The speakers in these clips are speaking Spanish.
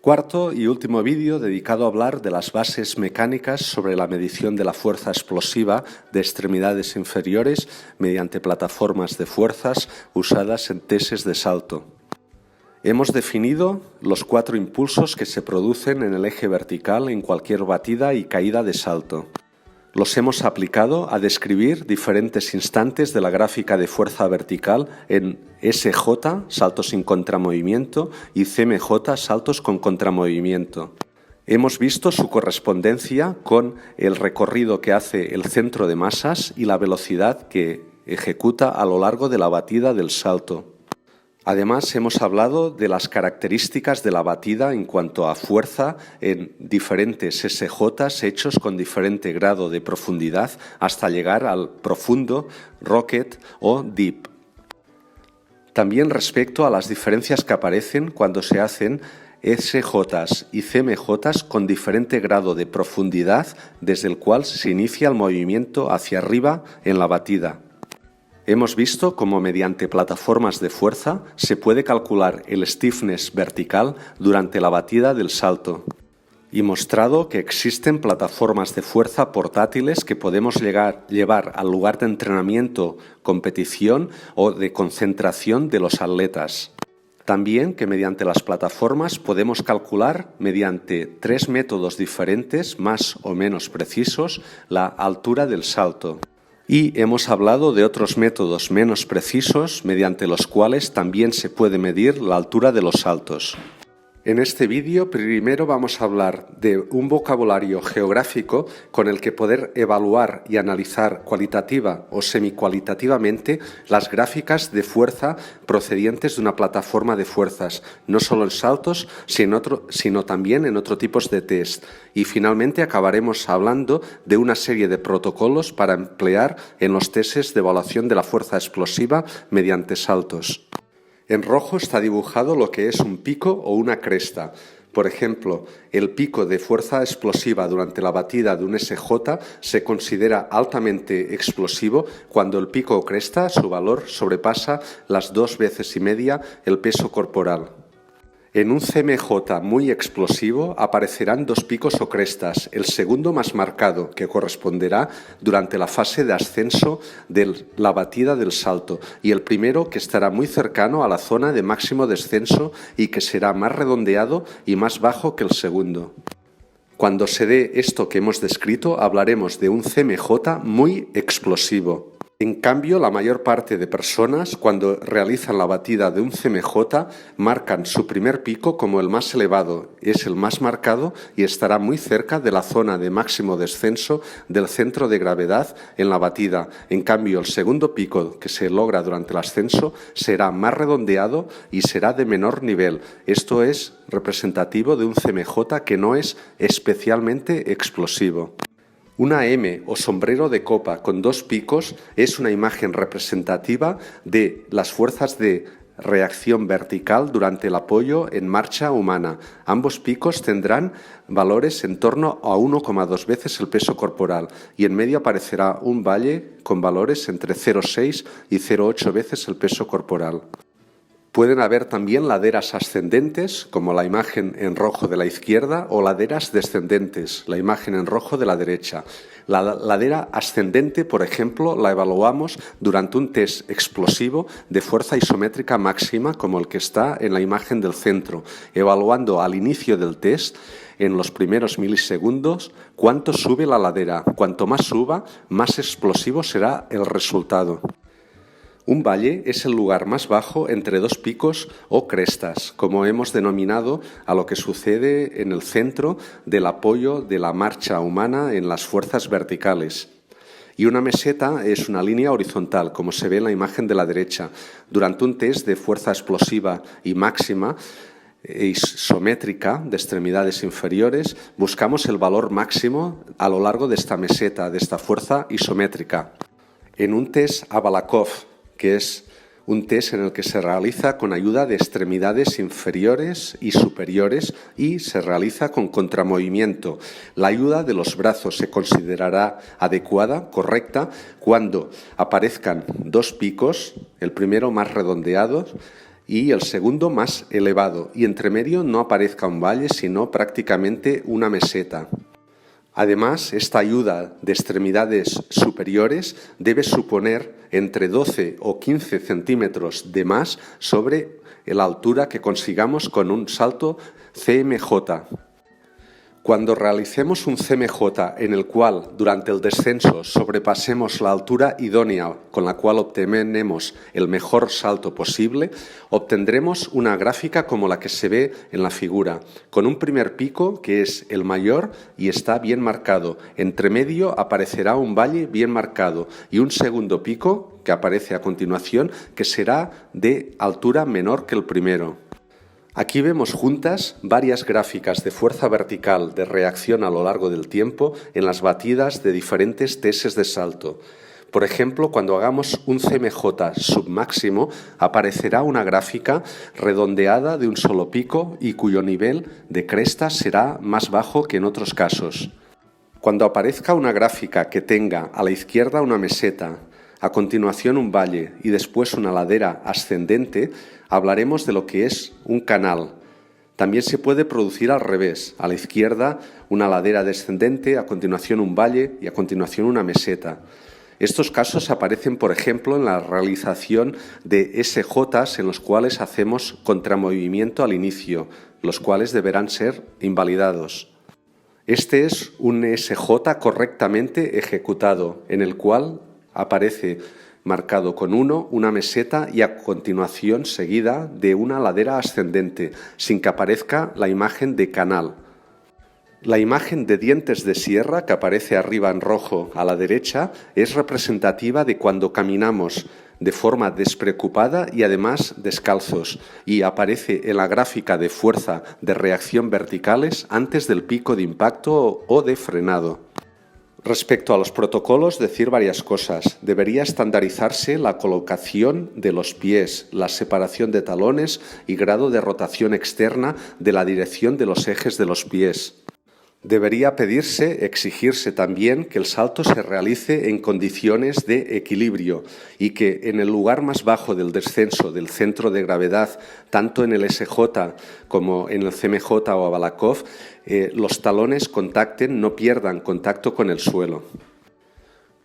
Cuarto y último vídeo dedicado a hablar de las bases mecánicas sobre la medición de la fuerza explosiva de extremidades inferiores mediante plataformas de fuerzas usadas en tests de salto. Hemos definido los 4 impulsos que se producen en el eje vertical en cualquier batida y caída de salto. Los hemos aplicado a describir diferentes instantes de la gráfica de fuerza vertical en SJ, saltos sin contramovimiento, y CMJ, saltos con contramovimiento. Hemos visto su correspondencia con el recorrido que hace el centro de masas y la velocidad que ejecuta a lo largo de la batida del salto. Además, hemos hablado de las características de la batida en cuanto a fuerza en diferentes SJs hechos con diferente grado de profundidad hasta llegar al profundo, rocket o deep. También respecto a las diferencias que aparecen cuando se hacen SJs y CMJs con diferente grado de profundidad desde el cual se inicia el movimiento hacia arriba en la batida. Hemos visto cómo mediante plataformas de fuerza se puede calcular el stiffness vertical durante la batida del salto y mostrado que existen plataformas de fuerza portátiles que podemos llevar al lugar de entrenamiento, competición o de concentración de los atletas. También que mediante las plataformas podemos calcular mediante 3 métodos diferentes, más o menos precisos, la altura del salto. Y hemos hablado de otros métodos menos precisos mediante los cuales también se puede medir la altura de los saltos. En este vídeo primero vamos a hablar de un vocabulario geográfico con el que poder evaluar y analizar cualitativa o semicualitativamente las gráficas de fuerza procedientes de una plataforma de fuerzas, no solo en saltos, sino también en otros tipos de test. Y finalmente acabaremos hablando de una serie de protocolos para emplear en los tests de evaluación de la fuerza explosiva mediante saltos. En rojo está dibujado lo que es un pico o una cresta. Por ejemplo, el pico de fuerza explosiva durante la batida de un SJ se considera altamente explosivo cuando el pico o cresta, su valor, sobrepasa las 2,5 veces el peso corporal. En un CMJ muy explosivo aparecerán 2 picos o crestas, el segundo más marcado, que corresponderá durante la fase de ascenso de la batida del salto, y el primero que estará muy cercano a la zona de máximo descenso y que será más redondeado y más bajo que el segundo. Cuando se dé esto que hemos descrito, hablaremos de un CMJ muy explosivo. En cambio, la mayor parte de personas, cuando realizan la batida de un CMJ, marcan su primer pico como el más elevado, es el más marcado y estará muy cerca de la zona de máximo descenso del centro de gravedad en la batida. En cambio, el segundo pico que se logra durante el ascenso será más redondeado y será de menor nivel. Esto es representativo de un CMJ que no es especialmente explosivo. Una M o sombrero de copa con 2 picos es una imagen representativa de las fuerzas de reacción vertical durante el apoyo en marcha humana. Ambos picos tendrán valores en torno a 1,2 veces el peso corporal y en medio aparecerá un valle con valores entre 0,6 y 0,8 veces el peso corporal. Pueden haber también laderas ascendentes, como la imagen en rojo de la izquierda, o laderas descendentes, la imagen en rojo de la derecha. La ladera ascendente, por ejemplo, la evaluamos durante un test explosivo de fuerza isométrica máxima, como el que está en la imagen del centro, evaluando al inicio del test, en los primeros milisegundos, cuánto sube la ladera. Cuanto más suba, más explosivo será el resultado. Un valle es el lugar más bajo entre 2 picos o crestas, como hemos denominado a lo que sucede en el centro del apoyo de la marcha humana en las fuerzas verticales. Y una meseta es una línea horizontal, como se ve en la imagen de la derecha. Durante un test de fuerza explosiva y máxima, isométrica de extremidades inferiores, buscamos el valor máximo a lo largo de esta meseta, de esta fuerza isométrica. En un test Abalakov, que es un test en el que se realiza con ayuda de extremidades inferiores y superiores y se realiza con contramovimiento. La ayuda de los brazos se considerará adecuada, correcta, cuando aparezcan 2 picos, el primero más redondeado, y el segundo más elevado, y entre medio no aparezca un valle, sino prácticamente una meseta. Además, esta ayuda de extremidades superiores debe suponer entre 12 o 15 centímetros de más sobre la altura que consigamos con un salto CMJ. Cuando realicemos un CMJ en el cual durante el descenso sobrepasemos la altura idónea con la cual obtenemos el mejor salto posible, obtendremos una gráfica como la que se ve en la figura, con un primer pico que es el mayor y está bien marcado. Entre medio aparecerá un valle bien marcado y un segundo pico que aparece a continuación que será de altura menor que el primero. Aquí vemos juntas varias gráficas de fuerza vertical de reacción a lo largo del tiempo en las batidas de diferentes teses de salto. Por ejemplo, cuando hagamos un CMJ submáximo, aparecerá una gráfica redondeada de un solo pico y cuyo nivel de cresta será más bajo que en otros casos. Cuando aparezca una gráfica que tenga a la izquierda una meseta, a continuación un valle y después una ladera ascendente, hablaremos de lo que es un canal. También se puede producir al revés, a la izquierda una ladera descendente, a continuación un valle y a continuación una meseta. Estos casos aparecen, por ejemplo, en la realización de SJs en los cuales hacemos contramovimiento al inicio, los cuales deberán ser invalidados. Este es un SJ correctamente ejecutado, en el cual aparece marcado con 1 una meseta y a continuación seguida de una ladera ascendente, sin que aparezca la imagen de canal. La imagen de dientes de sierra que aparece arriba en rojo a la derecha es representativa de cuando caminamos de forma despreocupada y además descalzos, y aparece en la gráfica de fuerza de reacción verticales antes del pico de impacto o de frenado. Respecto a los protocolos, decir varias cosas. Debería estandarizarse la colocación de los pies, la separación de talones y grado de rotación externa de la dirección de los ejes de los pies. Debería exigirse también que el salto se realice en condiciones de equilibrio y que en el lugar más bajo del descenso del centro de gravedad, tanto en el SJ como en el CMJ o Abalakov, los talones no pierdan contacto con el suelo.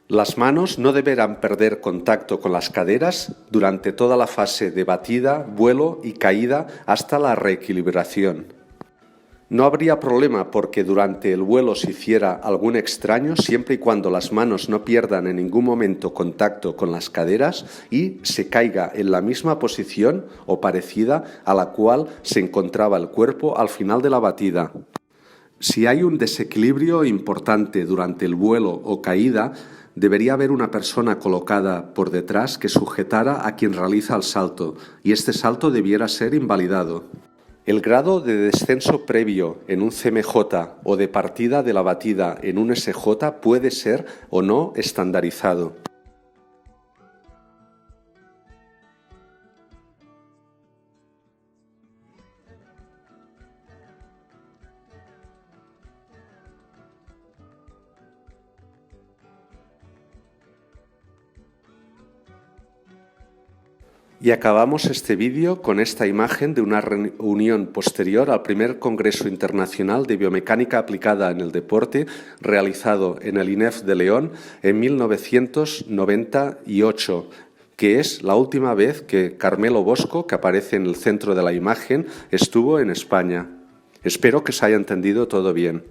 Las manos no deberán perder contacto con las caderas durante toda la fase de batida, vuelo y caída hasta la reequilibración. No habría problema porque durante el vuelo se hiciera algún extraño siempre y cuando las manos no pierdan en ningún momento contacto con las caderas y se caiga en la misma posición o parecida a la cual se encontraba el cuerpo al final de la batida. Si hay un desequilibrio importante durante el vuelo o caída, debería haber una persona colocada por detrás que sujetara a quien realiza el salto y este salto debiera ser invalidado. El grado de descenso previo en un CMJ o de partida de la batida en un SJ puede ser o no estandarizado. Y acabamos este vídeo con esta imagen de una reunión posterior al primer Congreso Internacional de Biomecánica Aplicada en el Deporte realizado en el INEF de León en 1998, que es la última vez que Carmelo Bosco, que aparece en el centro de la imagen, estuvo en España. Espero que se haya entendido todo bien.